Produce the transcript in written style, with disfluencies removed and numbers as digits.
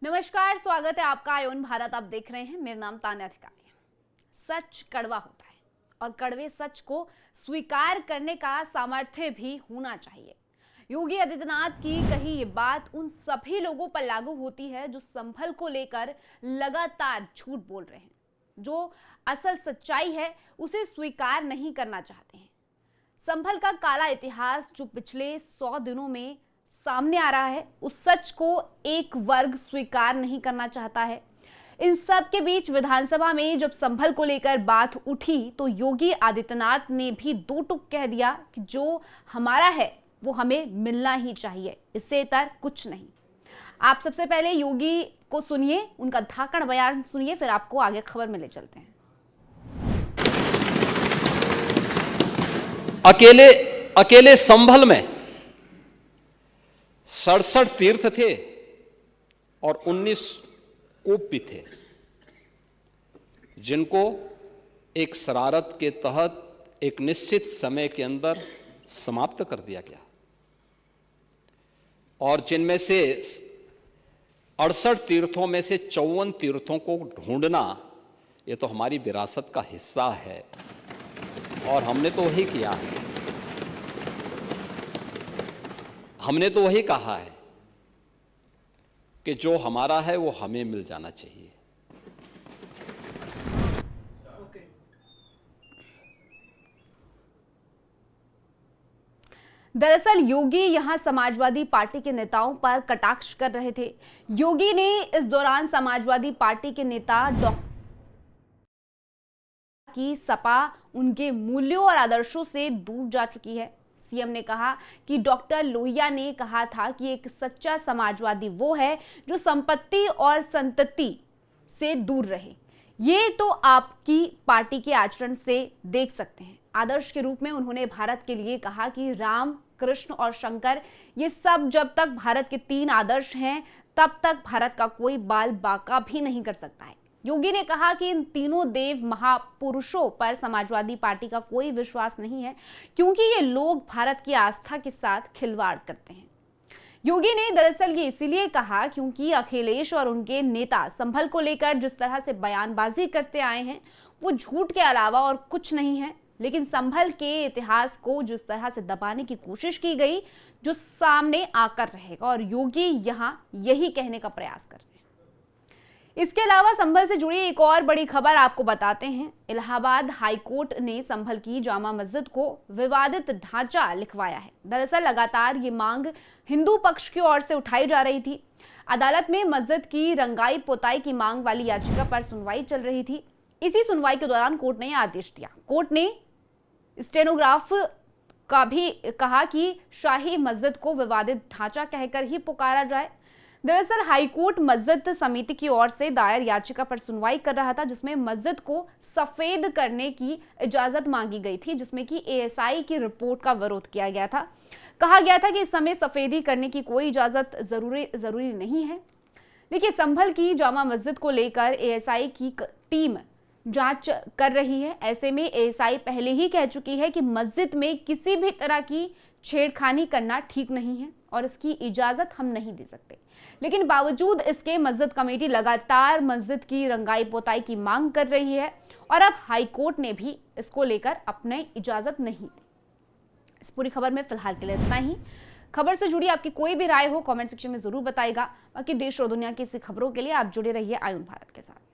नमस्कार, स्वागत है आपका आयुन भारत। आप देख रहे हैं, मेरा नाम तान्या अधिकारी है। सच कड़वा होता है और कड़वे सच को स्वीकार करने का सामर्थ्य भी होना चाहिए। योगी आदित्यनाथ की कही ये बात उन सभी लोगों पर लागू होती है जो संभल को लेकर लगातार झूठ बोल रहे हैं, जो असल सच्चाई है उसे स्वीकार नहीं करना चाहते हैं। संभल का काला इतिहास जो पिछले 100 दिनों में सामने आ रहा है, उस सच को एक वर्ग स्वीकार नहीं करना चाहता है। इन सब के बीच विधानसभा में जब संभल को लेकर बात उठी तो योगी आदित्यनाथ ने भी दो टूक कह दिया कि जो हमारा है वो हमें मिलना ही चाहिए, इससे इतर कुछ नहीं। आप सबसे पहले योगी को सुनिए, उनका धाकड़ बयान सुनिए, फिर आपको आगे खबर में ले चलते हैं। अकेले संभल में 67 तीर्थ थे और 19 कूप भी थे, जिनको एक शरारत के तहत एक निश्चित समय के अंदर समाप्त कर दिया गया, और जिनमें से 68 तीर्थों में से 54 तीर्थों को ढूंढना ये तो हमारी विरासत का हिस्सा है और हमने तो वही किया है। हमने तो वही कहा है कि जो हमारा है वो हमें मिल जाना चाहिए। दरअसल योगी यहां समाजवादी पार्टी के नेताओं पर कटाक्ष कर रहे थे। योगी ने इस दौरान समाजवादी पार्टी के नेता डॉक्टर की सपा उनके मूल्यों और आदर्शों से दूर जा चुकी है। सीएम ने कहा कि डॉक्टर लोहिया ने कहा था कि एक सच्चा समाजवादी वो है जो संपत्ति और संतति से दूर रहे। ये तो आपकी पार्टी के आचरण से देख सकते हैं। आदर्श के रूप में उन्होंने भारत के लिए कहा कि राम, कृष्ण और शंकर, ये सब जब तक भारत के 3 आदर्श हैं तब तक भारत का कोई बाल बाका भी नहीं कर सकता है। योगी ने कहा कि इन तीनों देव महापुरुषों पर समाजवादी पार्टी का कोई विश्वास नहीं है, क्योंकि ये लोग भारत की आस्था के साथ खिलवाड़ करते हैं। योगी ने दरअसल ये इसीलिए कहा क्योंकि अखिलेश और उनके नेता संभल को लेकर जिस तरह से बयानबाजी करते आए हैं वो झूठ के अलावा और कुछ नहीं है। लेकिन संभल के इतिहास को जिस तरह से दबाने की कोशिश की गई, जो सामने आकर रहेगा, और योगी यहाँ यही कहने का प्रयास कर रहे हैं। इसके अलावा संभल से जुड़ी एक और बड़ी खबर आपको बताते हैं। इलाहाबाद हाईकोर्ट ने संभल की जामा मस्जिद को विवादित ढांचा लिखवाया है। दरअसल लगातार ये मांग हिंदू पक्ष की ओर से उठाई जा रही थी। अदालत में मस्जिद की रंगाई पोताई की मांग वाली याचिका पर सुनवाई चल रही थी। इसी सुनवाई के दौरान कोर्ट ने आदेश दिया। कोर्ट ने स्टेनोग्राफ का भी कहा कि शाही मस्जिद को विवादित ढांचा कहकर ही पुकारा जाए। दरअसल हाईकोर्ट मस्जिद समिति की ओर से दायर याचिका पर सुनवाई कर रहा था, जिसमें मस्जिद को सफेद करने की इजाजत मांगी गई थी, जिसमें कि एएसआई की रिपोर्ट का विरोध किया गया था। कहा गया था कि इस समय सफेदी करने की कोई इजाजत जरूरी नहीं है। देखिए, संभल की जामा मस्जिद को लेकर एएसआई की टीम जांच कर रही है। ऐसे में एएसआई पहले ही कह चुकी है कि मस्जिद में किसी भी तरह की छेड़खानी करना ठीक नहीं है और इसकी इजाजत हम नहीं दे सकते। लेकिन बावजूद इसके मस्जिद कमेटी लगातार मस्जिद की रंगाई पोताई की मांग कर रही है और अब हाईकोर्ट ने भी इसको लेकर अपने इजाजत नहीं दी। इस पूरी खबर में फिलहाल के लिए इतना ही। खबर से जुड़ी आपकी कोई भी राय हो कमेंट सेक्शन में जरूर बताइएगा। बाकी देश और दुनिया की ऐसी खबरों के लिए आप जुड़े रहिए आयुन भारत के साथ।